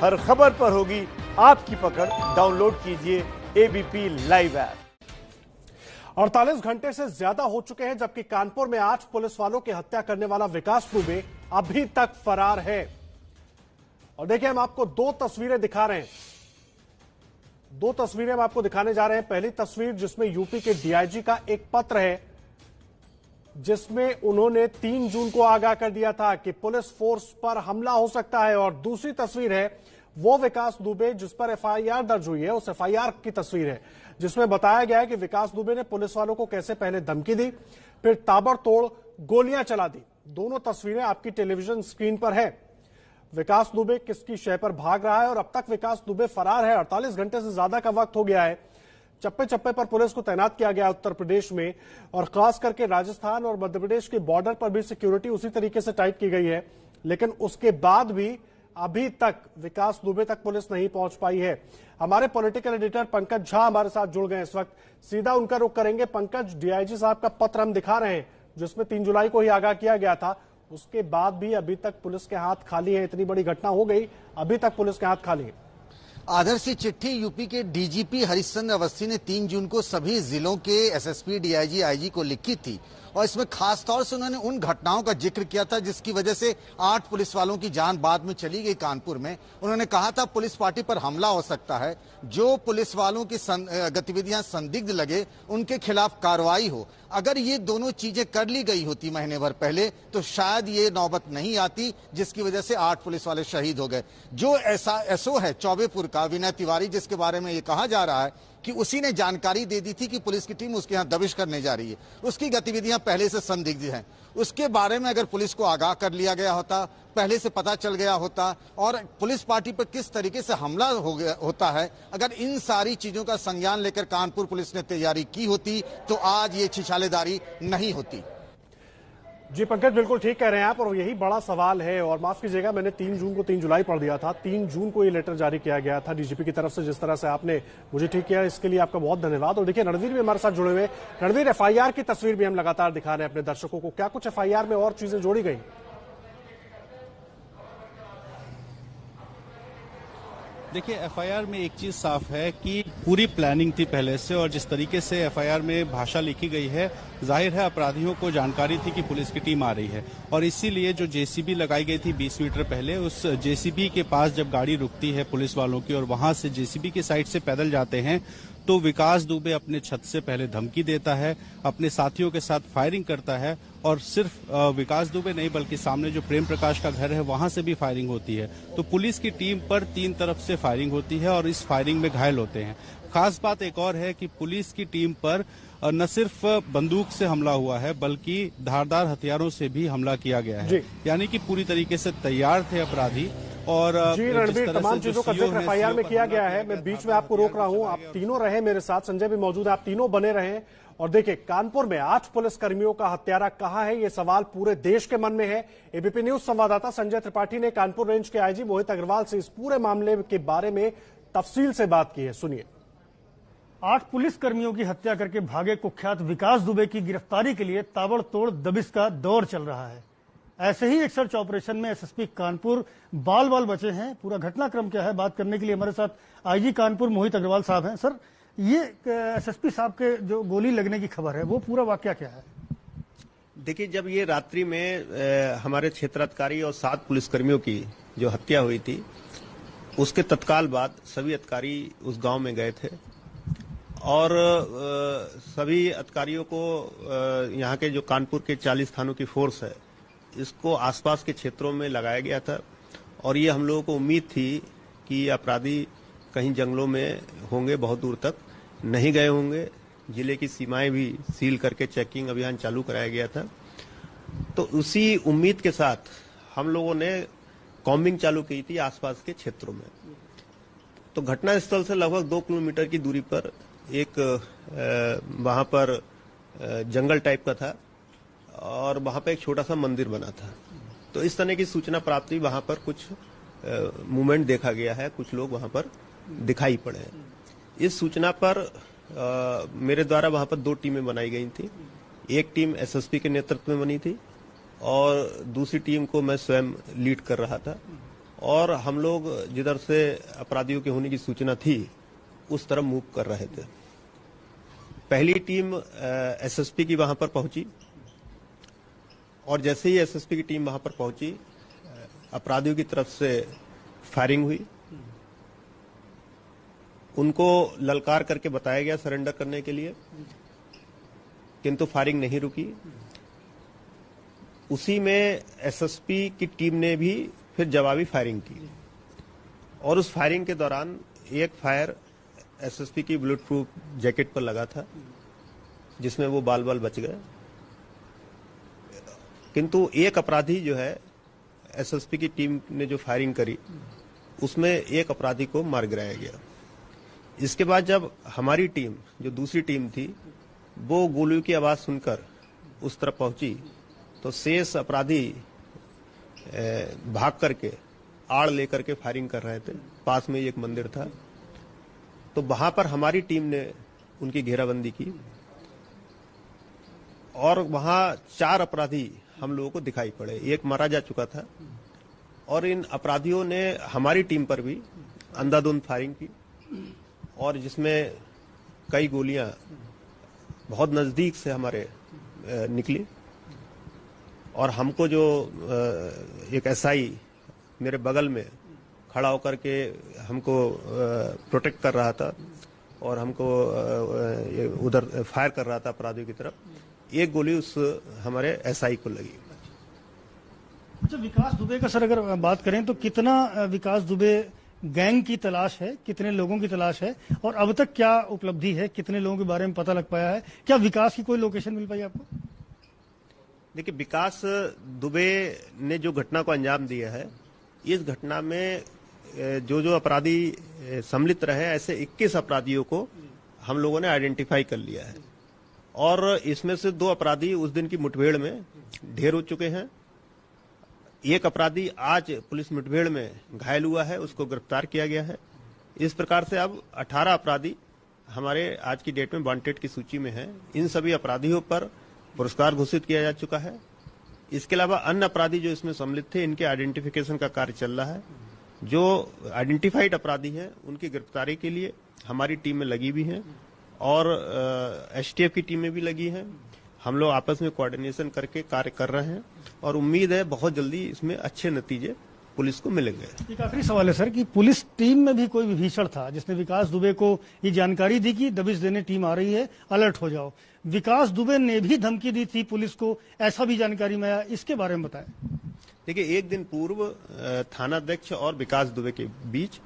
हर खबर पर होगी आपकी पकड़। डाउनलोड कीजिए एबीपी लाइव ऐप। 48 घंटे से ज्यादा हो चुके हैं जबकि कानपुर में 8 पुलिस वालों की हत्या करने वाला विकास दुबे अभी तक फरार है। और देखिए, हम आपको दो तस्वीरें दिखा रहे हैं। दो तस्वीरें हम आपको दिखाने जा रहे हैं। पहली तस्वीर जिसमें यूपी के डीआईजी का एक पत्र है जिसमें उन्होंने 3 जून को आगाह कर दिया था कि पुलिस फोर्स पर हमला हो सकता है। और दूसरी तस्वीर है वो विकास दुबे जिस पर एफआईआर दर्ज हुई है, उस एफआईआर की तस्वीर है जिसमें बताया गया है कि विकास दुबे ने पुलिस वालों को कैसे पहले धमकी दी, फिर ताबड़तोड़ गोलियां चला दी। दोनों तस्वीरें आपकी टेलीविजन स्क्रीन पर है। विकास दुबे किसकी शय पर भाग रहा है और अब तक विकास दुबे फरार है। 48 घंटे से ज्यादा का वक्त हो गया है। चप्पे चप्पे पर पुलिस को तैनात किया गया उत्तर प्रदेश में, और खास करके राजस्थान और मध्य प्रदेश के बॉर्डर पर भी सिक्योरिटी उसी तरीके से टाइट की गई है। लेकिन उसके बाद भी अभी तक विकास दुबे तक पुलिस नहीं पहुंच पाई है। हमारे पॉलिटिकल एडिटर पंकज झा हमारे साथ जुड़ गए इस वक्त। सीधा उनका रुख करेंगे। पंकज, डीआईजी साहब का पत्र हम दिखा रहे हैं जिसमें 3 जुलाई को ही आगाह किया गया था। उसके बाद भी अभी तक पुलिस के हाथ खाली है। इतनी बड़ी घटना हो गई, अभी तक पुलिस के हाथ खाली है। आदर्श की चिट्ठी यूपी के डीजीपी हरिश्चंद्र अवस्थी ने 3 जून को सभी जिलों के एसएसपी, डीआईजी, आईजी को लिखी थी। और इसमें खास तौर से उन्होंने उन घटनाओं का जिक्र किया था जिसकी वजह से 8 पुलिस वालों की जान बाद में चली गई कानपुर में। उन्होंने कहा था पुलिस पार्टी पर हमला हो सकता है, जो पुलिस वालों की गतिविधियां संदिग्ध लगे उनके खिलाफ कार्रवाई हो। अगर ये दोनों चीजें कर ली गई होती महीने भर पहले तो शायद ये नौबत नहीं आती जिसकी वजह से 8 पुलिस वाले शहीद हो गए। जो ऐसा एसओ है चौबेपुर का विनय तिवारी, जिसके बारे में ये कहा जा रहा है कि उसी ने जानकारी दे दी थी कि पुलिस की टीम उसके यहाँ दबिश करने जा रही है, उसकी गतिविधियां पहले से संदिग्ध हैं। उसके बारे में अगर पुलिस को आगाह कर लिया गया होता, पहले से पता चल गया होता, और पुलिस पार्टी पर किस तरीके से हमला होता है, अगर इन सारी चीजों का संज्ञान लेकर कानपुर पुलिस ने तैयारी की होती तो आज ये छिछालेदारी नहीं होती। जी पंकज, बिल्कुल ठीक कह रहे हैं आप, और यही बड़ा सवाल है। और माफ कीजिएगा, मैंने 3 जून को 3 जुलाई पढ़ दिया था। 3 जून को ये लेटर जारी किया गया था डीजीपी की तरफ से। जिस तरह से आपने मुझे ठीक किया, इसके लिए आपका बहुत धन्यवाद। और देखिए, रणवीर भी हमारे साथ जुड़े हुए। रणवीर, एफआईआर की तस्वीर भी हम लगातार दिखा रहे हैं अपने दर्शकों को। क्या कुछ एफआईआर में और चीजें जोड़ी गई? देखिए, एफआईआर में एक चीज साफ है कि पूरी प्लानिंग थी पहले से, और जिस तरीके से एफआईआर में भाषा लिखी गई है, जाहिर है अपराधियों को जानकारी थी कि पुलिस की टीम आ रही है। और इसीलिए जो जेसीबी लगाई गई थी 20 मीटर पहले, उस जेसीबी के पास जब गाड़ी रुकती है पुलिस वालों की और वहां से जेसीबी की साइड से पैदल जाते हैं, तो विकास दुबे अपने छत से पहले धमकी देता है, अपने साथियों के साथ फायरिंग करता है। और सिर्फ विकास दुबे नहीं बल्कि सामने जो प्रेम प्रकाश का घर है वहां से भी फायरिंग होती है। तो पुलिस की टीम पर 3 तरफ से फायरिंग होती है और इस फायरिंग में घायल होते हैं। खास बात एक और है कि पुलिस की टीम पर न सिर्फ बंदूक से हमला हुआ है बल्कि धारदार हथियारों से भी हमला किया गया है। यानी कि पूरी तरीके से तैयार थे अपराधी। और जी रणबीर, तमाम चीजों का जिक्र एफआईआर में किया गया है। मैं बीच में आपको रोक रहा हूं, आप तीनों रहे मेरे साथ, संजय भी मौजूद है, आप तीनों बने रहे। और देखिए, कानपुर में 8 पुलिसकर्मियों का हत्यारा कहां है, ये सवाल पूरे देश के मन में है। एबीपी न्यूज संवाददाता संजय त्रिपाठी ने कानपुर रेंज के आईजी मोहित अग्रवाल से इस पूरे मामले के बारे में तफसील से बात की है, सुनिए। 8 पुलिसकर्मियों की हत्या करके भागे कुख्यात विकास दुबे की गिरफ्तारी के लिए ताबड़तोड़ दबिश का दौर चल रहा है। ऐसे ही एक सर्च ऑपरेशन में एसएसपी कानपुर बाल बाल बचे हैं। पूरा घटनाक्रम क्या है, बात करने के लिए हमारे साथ आईजी कानपुर मोहित अग्रवाल साहब हैं। सर, ये एसएसपी साहब के जो गोली लगने की खबर है, वो पूरा वाकया क्या है? देखिए, जब ये रात्रि में हमारे क्षेत्राधिकारी और 7 पुलिसकर्मियों की जो हत्या हुई थी, उसके तत्काल बाद सभी अधिकारी उस गांव में गए थे और सभी अधिकारियों को यहाँ के जो कानपुर के 40 थानों की फोर्स है, इसको आसपास के क्षेत्रों में लगाया गया था। और ये हम लोगों को उम्मीद थी कि अपराधी कहीं जंगलों में होंगे, बहुत दूर तक नहीं गए होंगे। जिले की सीमाएं भी सील करके चेकिंग अभियान चालू कराया गया था। तो उसी उम्मीद के साथ हम लोगों ने कॉम्बिंग चालू की थी आसपास के क्षेत्रों में। तो घटनास्थल से लगभग 2 किलोमीटर की दूरी पर एक वहां पर जंगल टाइप का था और वहां पर एक छोटा सा मंदिर बना था। तो इस तरह की सूचना प्राप्त हुई, वहां पर कुछ मूवमेंट देखा गया है, कुछ लोग वहां पर दिखाई पड़े हैं। इस सूचना पर मेरे द्वारा वहां पर 2 टीमें बनाई गई थी। एक टीम एसएसपी के नेतृत्व में बनी थी और दूसरी टीम को मैं स्वयं लीड कर रहा था। और हम लोग जिधर से अपराधियों के होने की सूचना थी उस तरफ मूव कर रहे थे। पहली टीम एसएसपी की वहां पर पहुंची और जैसे ही एसएसपी की टीम वहां पर पहुंची अपराधियों की तरफ से फायरिंग हुई। उनको ललकार करके बताया गया सरेंडर करने के लिए, किंतु फायरिंग नहीं रुकी। उसी में एसएसपी की टीम ने भी फिर जवाबी फायरिंग की और उस फायरिंग के दौरान एक फायर एसएसपी की बुलेट प्रूफ जैकेट पर लगा था, जिसमें वो बाल बाल बच गए। किंतु एक अपराधी जो है एसएसपी की टीम ने जो फायरिंग करी उसमें एक अपराधी को मार गिराया गया। इसके बाद जब हमारी टीम जो दूसरी टीम थी वो गोलियों की आवाज सुनकर उस तरफ पहुंची तो शेष अपराधी भाग करके आड़ लेकर के फायरिंग कर रहे थे। पास में एक मंदिर था, तो वहां पर हमारी टीम ने उनकी घेराबंदी की और वहां 4 अपराधी हम लोगों को दिखाई पड़े। एक मारा जा चुका था और इन अपराधियों ने हमारी टीम पर भी अंधाधुंध फायरिंग की और जिसमें कई गोलियां बहुत नजदीक से हमारे निकली और हमको जो एक एसआई मेरे बगल में खड़ा होकर के हमको प्रोटेक्ट कर रहा था और हमको उधर फायर कर रहा था अपराधियों की तरफ, एक गोली उस हमारे एसआई को लगी। अच्छा, विकास दुबे का सर अगर बात करें तो कितना विकास दुबे गैंग की तलाश है, कितने लोगों की तलाश है और अब तक क्या उपलब्धि है, कितने लोगों के बारे में पता लग पाया है? क्या विकास की कोई लोकेशन मिल पाई आपको? देखिए, विकास दुबे ने जो घटना को अंजाम दिया है, इस घटना में जो अपराधी सम्मिलित रहे ऐसे 21 अपराधियों को हम लोगों ने आइडेंटिफाई कर लिया है और इसमें से 2 अपराधी उस दिन की मुठभेड़ में ढेर हो चुके हैं। एक अपराधी आज पुलिस मुठभेड़ में घायल हुआ है, उसको गिरफ्तार किया गया है। इस प्रकार से अब 18 अपराधी हमारे आज की डेट में वांटेड की सूची में हैं। इन सभी अपराधियों पर पुरस्कार घोषित किया जा चुका है। इसके अलावा अन्य अपराधी जो इसमें सम्मिलित थे, इनके आइडेंटिफिकेशन का कार्य चल रहा है। जो आइडेंटिफाइड अपराधी हैं उनकी गिरफ्तारी के लिए हमारी टीम में लगी भी हैं और एसटीएफ की टीमें भी लगी हैं। हम लोग आपस में कोऑर्डिनेशन करके कार्य कर रहे हैं और उम्मीद है बहुत जल्दी इसमें अच्छे नतीजे पुलिस को मिलेंगे। एक आखिरी सवाल है सर कि पुलिस टीम में भी कोई विभीषण था जिसने विकास दुबे को ये जानकारी दी कि दबिश देने टीम आ रही है, अलर्ट हो जाओ। विकास दुबे ने भी धमकी दी थी पुलिस को, ऐसा भी जानकारी में आया, इसके बारे में बताएं। देखिए, एक दिन पूर्व थानाध्यक्ष और विकास दुबे के बीच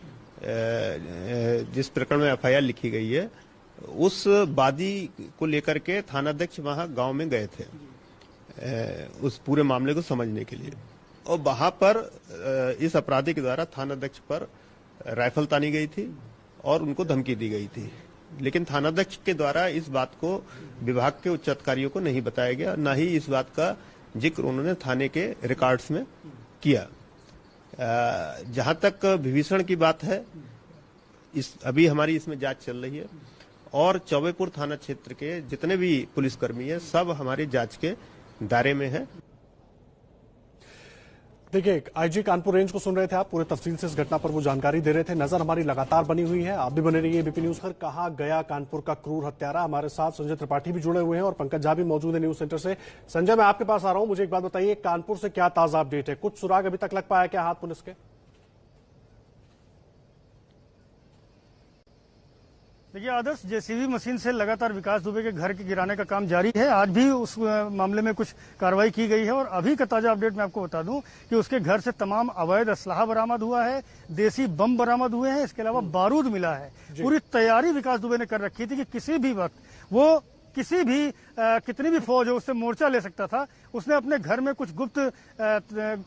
जिस प्रकरण में एफआईआर लिखी गई है उस वादी को लेकर के थानाध्यक्ष वहां गांव में गए थे उस पूरे मामले को समझने के लिए और वहां पर इस अपराधी के द्वारा थानाध्यक्ष पर राइफल तानी गई थी और उनको धमकी दी गई थी। लेकिन थानाध्यक्ष के द्वारा इस बात को विभाग के उच्च अधिकारियों को नहीं बताया गया, न ही इस बात का जिक्र उन्होंने थाने के रिकॉर्ड्स में किया। जहां तक विभीषण की बात है, अभी हमारी इसमें जांच चल रही है और चौबेपुर थाना क्षेत्र के जितने भी पुलिसकर्मी हैं सब हमारी जांच के दायरे में है। देखिए, आईजी कानपुर रेंज को सुन रहे थे आप, पूरे तफसील से इस घटना पर वो जानकारी दे रहे थे। नजर हमारी लगातार बनी हुई है, आप भी बने रहिए एबीपी न्यूज पर। कहा गया कानपुर का क्रूर हत्यारा। हमारे साथ संजय त्रिपाठी भी जुड़े हुए हैं और पंकज झा भी मौजूद है न्यूज सेंटर से। संजय, मैं आपके पास आ रहा हूं, मुझे एक बात बताइए, कानपुर से क्या ताजा अपडेट है? कुछ सुराग अभी तक लग पाया क्या हाथ पुलिस के? देखिए आदर्श, जेसीबी मशीन से लगातार विकास दुबे के घर के गिराने का काम जारी है। आज भी उस मामले में कुछ कार्रवाई की गई है और अभी का ताजा अपडेट मैं आपको बता दूं कि उसके घर से तमाम अवैध असलाहा बरामद हुआ है, देसी बम बरामद हुए हैं, इसके अलावा बारूद मिला है। पूरी तैयारी विकास दुबे ने कर रखी थी कि किसी भी वक्त वो किसी भी कितनी भी फौज हो उससे मोर्चा ले सकता था। उसने अपने घर में कुछ गुप्त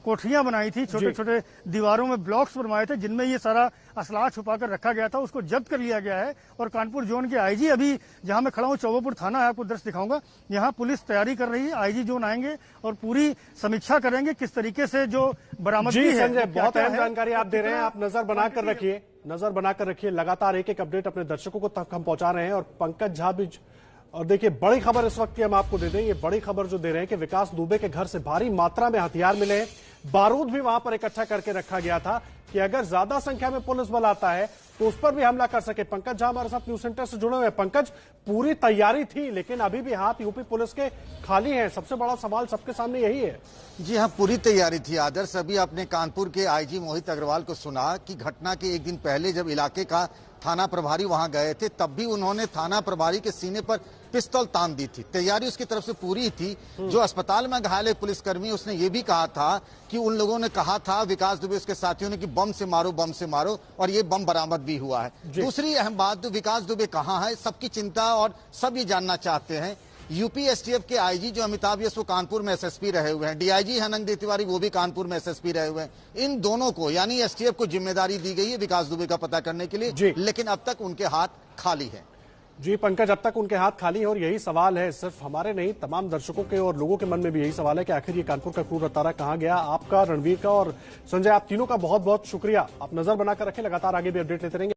कोठरियां बनाई थी, छोटे छोटे दीवारों में ब्लॉक्स बनवाए थे जिनमें ये सारा असलाह छुपा कर रखा गया था। उसको जब्त कर लिया गया है और कानपुर जोन के आईजी, अभी जहां मैं खड़ा हूं चौबेपुर थाना है, आपको दृश्य दिखाऊंगा, यहाँ पुलिस तैयारी कर रही है। आईजी जोन आएंगे और पूरी समीक्षा करेंगे किस तरीके से जो बरामदगी है। संजय, बहुत अहम जानकारी आप दे रहे हैं, आप नजर बनाकर रखिए, नजर बनाकर रखिए। लगातार एक एक अपडेट अपने दर्शकों को तक हम पहुंचा रहे हैं और पंकज झा भी। और देखिए, बड़ी खबर इस वक्त की हम आपको दे दें, ये बड़ी खबर जो दे रहे हैं कि विकास दुबे के घर से भारी मात्रा में हथियार मिले हैं, बारूद भी वहां पर इकट्ठा करके रखा गया था। कि अगर ज्यादा संख्या में पुलिस बल आता है तो उस पर भी हमला कर सके। पंकज झा हमारे साथ न्यूज सेंटर से जुड़े हुए हैं। पंकज, पूरी तैयारी थी लेकिन अभी भी हाथ यूपी पुलिस के खाली हैं। सबसे बड़ा सवाल सबके सामने यही है। जी हाँ, पूरी तैयारी थी आदर्श। अभी आपने कानपुर के आईजी मोहित अग्रवाल को सुना कि घटना के एक दिन पहले जब इलाके का थाना प्रभारी वहां गए थे तब भी उन्होंने थाना प्रभारी के सीने पर पिस्तौल तान दी थी। तैयारी उसकी तरफ से पूरी थी। जो अस्पताल में घायल एक पुलिसकर्मी, उसने ये भी कहा था कि उन लोगों ने कहा था, विकास दुबे उसके साथियों ने, कि बम से मारो, और ये बम बरामद भी हुआ है। दूसरी अहम बात, विकास दुबे कहाँ है, सबकी चिंता और सब ये जानना चाहते हैं। यूपी एसटीएफ के आईजी जो अमिताभ यश, वो कानपुर में एसएसपी रहे हुए हैं। डीआईजी हनंग तिवारी, वो भी कानपुर में एसएसपी रहे हुए हैं। इन दोनों को यानी एसटीएफ को जिम्मेदारी दी गई है विकास दुबे का पता करने के लिए, लेकिन अब तक उनके हाथ खाली है। जी पंकज, अब तक उनके हाथ खाली है और यही सवाल है, सिर्फ हमारे नहीं तमाम दर्शकों के और लोगों के मन में भी यही सवाल है कि आखिर ये कानपुर का क्रूर हत्यारा कहां गया। आपका, रणवीर का और संजय, आप तीनों का बहुत बहुत शुक्रिया। आप नजर बनाकर रखें, लगातार आगे भी अपडेट लेते रहेंगे।